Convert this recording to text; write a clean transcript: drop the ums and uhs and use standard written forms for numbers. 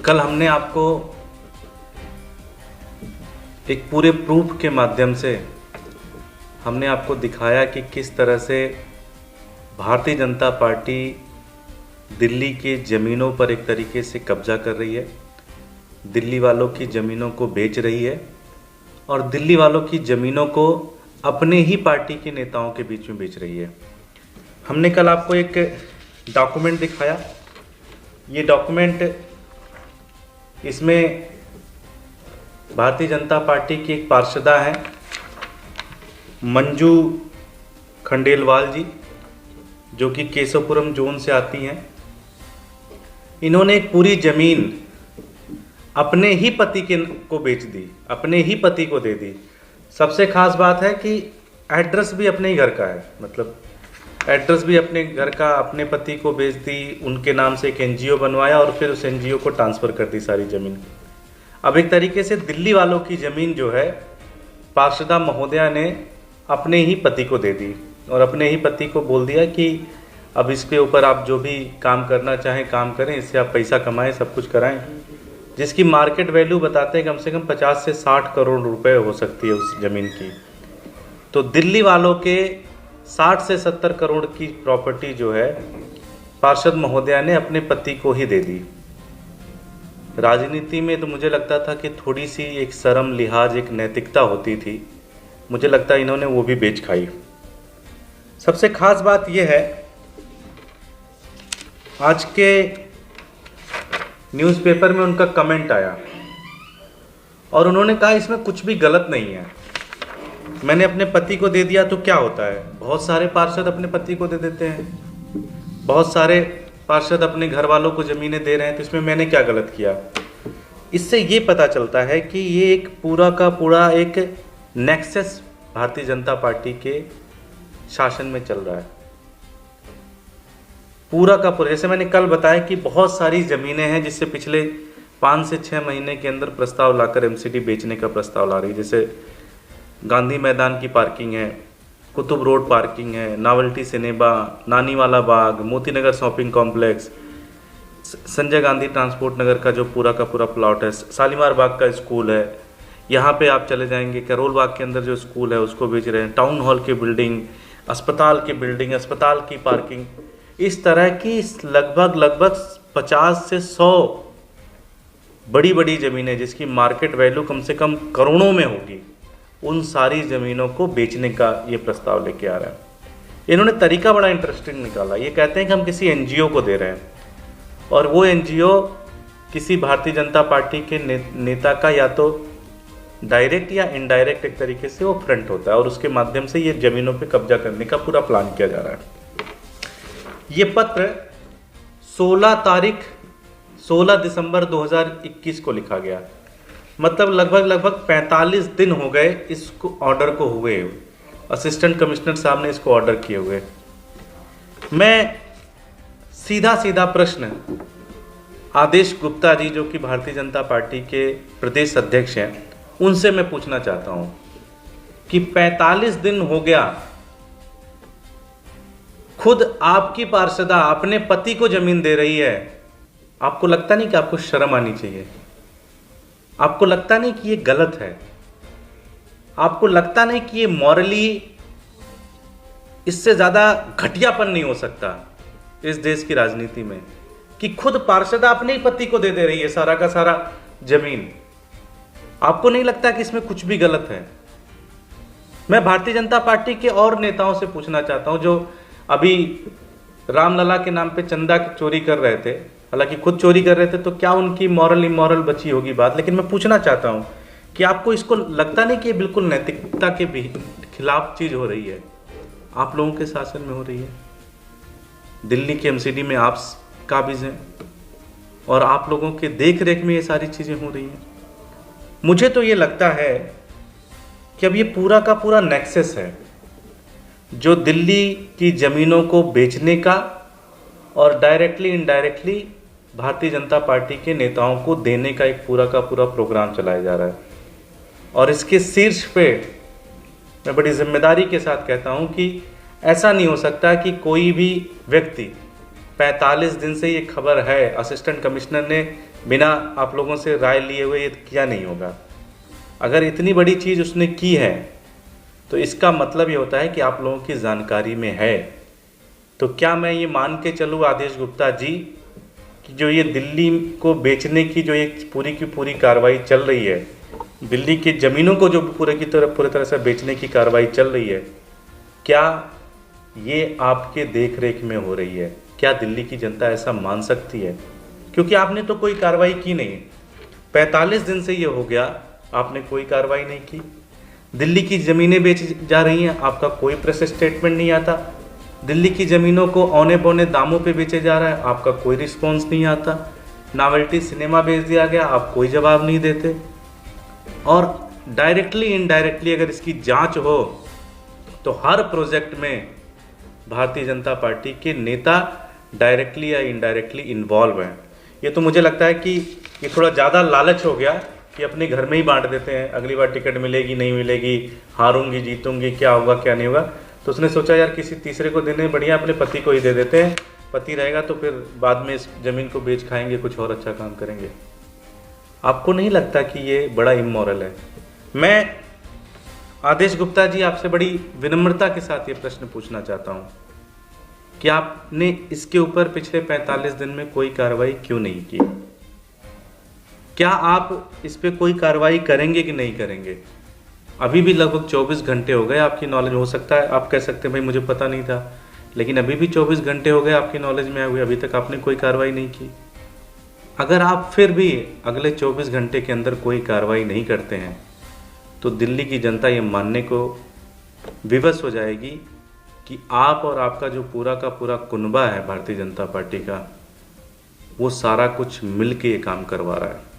कल हमने आपको एक पूरे प्रूफ के माध्यम से हमने आपको दिखाया कि किस तरह से भारतीय जनता पार्टी दिल्ली के ज़मीनों पर एक तरीके से कब्जा कर रही है, दिल्ली वालों की ज़मीनों को बेच रही है और दिल्ली वालों की ज़मीनों को अपने ही पार्टी के नेताओं के बीच में बेच रही है। हमने कल आपको एक डॉक्यूमेंट दिखाया। ये डॉक्यूमेंट, इसमें भारतीय जनता पार्टी की एक पार्षदा हैं मंजू खंडेलवाल जी, जो कि केशवपुरम जोन से आती हैं। इन्होंने एक पूरी ज़मीन अपने ही पति को बेच दी, अपने ही पति को दे दी। सबसे खास बात है कि एड्रेस भी अपने ही घर का है, मतलब एड्रेस भी अपने घर का, अपने पति को बेच दी, उनके नाम से एक एनजीओ बनवाया और फिर उस एनजीओ को ट्रांसफ़र कर दी सारी ज़मीन। अब एक तरीके से दिल्ली वालों की ज़मीन जो है पार्षदा महोदया ने अपने ही पति को दे दी और अपने ही पति को बोल दिया कि अब इसके ऊपर आप जो भी काम करना चाहें काम करें, इससे आप पैसा कमाएं, सब कुछ कराएं, जिसकी मार्केट वैल्यू बताते हैं कम से कम 50 से 60 करोड़ रुपए हो सकती है उस ज़मीन की। तो दिल्ली वालों के 60 से 70 करोड़ की प्रॉपर्टी जो है पार्षद महोदया ने अपने पति को ही दे दी। राजनीति में तो मुझे लगता था कि थोड़ी सी एक शर्म, लिहाज, एक नैतिकता होती थी। मुझे लगता है इन्होंने वो भी बेच खाई। सबसे खास बात यह है, आज के न्यूज़पेपर में उनका कमेंट आया और उन्होंने कहा इसमें कुछ भी गलत नहीं है, मैंने अपने पति को दे दिया तो क्या होता है। बहुत सारे पार्षद अपने पति को दे देते हैं, बहुत सारे पार्षद अपने घर वालों को ज़मीनें दे रहे हैं, तो इसमें मैंने क्या गलत किया। इससे ये पता चलता है कि ये एक पूरा का पूरा एक नेक्सस भारतीय जनता पार्टी के शासन में चल रहा है, पूरा का पूरा। जैसे मैंने कल बताया कि बहुत सारी ज़मीनें हैं जिससे पिछले 5 से 6 महीने के अंदर प्रस्ताव लाकर एमसीडी बेचने का प्रस्ताव ला रही है। जैसे गांधी मैदान की पार्किंग है, कुतुब रोड पार्किंग है, novelty cinema, Naniwala Bagh, Motinagar shopping complex, Sanjay Gandhi transport Nagar का जो पूरा का पूरा प्लॉट है, शालीमार बाग का स्कूल है, यहाँ पे आप चले जाएंगे करोल बाग के अंदर जो स्कूल है उसको बेच रहे हैं, टाउन हॉल की बिल्डिंग, अस्पताल की बिल्डिंग, अस्पताल की पार्किंग, इस तरह की लगभग 50 से 100 बड़ी बड़ी ज़मीनें जिसकी मार्केट वैल्यू कम से कम करोड़ों में होगी, उन सारी ज़मीनों को बेचने का ये प्रस्ताव लेके आ रहा है। इन्होंने तरीका बड़ा इंटरेस्टिंग निकाला। ये कहते हैं कि हम किसी एनजीओ को दे रहे हैं और वो एनजीओ किसी भारतीय जनता पार्टी के नेता का या तो डायरेक्ट या इनडायरेक्ट एक तरीके से वो फ्रंट होता है और उसके माध्यम से ये ज़मीनों पे कब्जा करने का पूरा प्लान किया जा रहा है। ये पत्र 16 दिसंबर 2021 को लिखा गया, मतलब लगभग 45 दिन हो गए इसको ऑर्डर को हुए, असिस्टेंट कमिश्नर साहब ने इसको ऑर्डर किए हुए। मैं सीधा प्रश्न आदेश गुप्ता जी जो कि भारतीय जनता पार्टी के प्रदेश अध्यक्ष हैं, उनसे मैं पूछना चाहता हूं कि 45 दिन हो गया, खुद आपकी पार्षदा अपने पति को जमीन दे रही है, आपको लगता नहीं कि आपको शर्म आनी चाहिए? आपको लगता नहीं कि ये गलत है? आपको लगता नहीं कि ये मॉरली इससे ज्यादा घटियापन नहीं हो सकता इस देश की राजनीति में कि खुद पार्षदा अपने ही पति को दे रही है सारा का सारा जमीन? आपको नहीं लगता कि इसमें कुछ भी गलत है? मैं भारतीय जनता पार्टी के और नेताओं से पूछना चाहता हूं जो अभी रामलला के नाम पे चंदा चोरी कर रहे थे, हालांकि खुद चोरी कर रहे थे, तो क्या उनकी मॉरल इमोरल बची होगी बात। लेकिन मैं पूछना चाहता हूं कि आपको इसको लगता नहीं कि ये बिल्कुल नैतिकता के भी खिलाफ चीज हो रही है, आप लोगों के शासन में हो रही है, दिल्ली के एमसीडी में आप काबिज हैं और आप लोगों के देख रेख में ये सारी चीजें हो रही हैं। मुझे तो ये लगता है कि अब ये पूरा का पूरा नेक्सस है जो दिल्ली की ज़मीनों को बेचने का और directly indirectly Bharatiya Janata party के नेताओं को देने का एक पूरा का पूरा प्रोग्राम चलाया जा रहा है। और इसके शीर्ष पे मैं बड़ी जिम्मेदारी के साथ कहता हूं कि ऐसा नहीं हो सकता कि कोई भी व्यक्ति 45 दिन से ये खबर है, असिस्टेंट कमिश्नर ने बिना आप लोगों से राय लिए हुए ये किया नहीं होगा। अगर इतनी बड़ी चीज़ उसने की है तो इसका मतलब ये होता है कि आप लोगों की जानकारी में है। तो क्या मैं ये मान के चलूँ आदेश गुप्ता जी कि जो ये दिल्ली को बेचने की जो एक पूरी की पूरी कार्रवाई चल रही है, दिल्ली की ज़मीनों को जो पूरी तरह से बेचने की कार्रवाई चल रही है, क्या ये आपके देख रेख में हो रही है? क्या दिल्ली की जनता ऐसा मान सकती है? क्योंकि आपने तो कोई कार्रवाई की नहीं। 45 दिन से ये हो गया, आपने कोई कार्रवाई नहीं की। दिल्ली की ज़मीनें बेच जा रही हैं, आपका कोई प्रेस स्टेटमेंट नहीं आता। दिल्ली की ज़मीनों को औने पौने दामों पे बेचे जा रहा है, आपका कोई रिस्पॉन्स नहीं आता। नावल्टी सिनेमा बेच दिया गया, आप कोई जवाब नहीं देते। और डायरेक्टली इनडायरेक्टली अगर इसकी जांच हो तो हर प्रोजेक्ट में भारतीय जनता पार्टी के नेता डायरेक्टली या इनडायरेक्टली इन्वॉल्व हैं। ये तो मुझे लगता है कि ये थोड़ा ज़्यादा लालच हो गया कि अपने घर में ही बांट देते हैं, अगली बार टिकट मिलेगी नहीं मिलेगी, हारूंगी जीतूंगी, क्या होगा क्या नहीं होगा। तो उसने सोचा यार किसी तीसरे को देने बढ़िया अपने पति को ही दे देते हैं, पति रहेगा तो फिर बाद में इस ज़मीन को बेच खाएंगे, कुछ और अच्छा काम करेंगे। आपको नहीं लगता कि ये बड़ा इमोरल है? मैं आदेश गुप्ता जी आपसे बड़ी विनम्रता के साथ ये प्रश्न पूछना चाहता हूँ कि आपने इसके ऊपर पिछले 45 दिन में कोई कार्रवाई क्यों नहीं की? क्या आप इस पे कोई कार्रवाई करेंगे कि नहीं करेंगे? अभी भी लगभग 24 घंटे हो गए, आपकी नॉलेज हो सकता है आप कह सकते हैं भाई मुझे पता नहीं था, लेकिन अभी भी 24 घंटे हो गए आपकी नॉलेज में आए हुए, अभी तक आपने कोई कार्रवाई नहीं की। अगर आप फिर भी अगले 24 घंटे के अंदर कोई कार्रवाई नहीं करते हैं तो दिल्ली की जनता ये मानने को विवश हो जाएगी कि आप और आपका जो पूरा का पूरा कुनबा है भारतीय जनता पार्टी का, वो सारा कुछ मिल के ये काम करवा रहा है।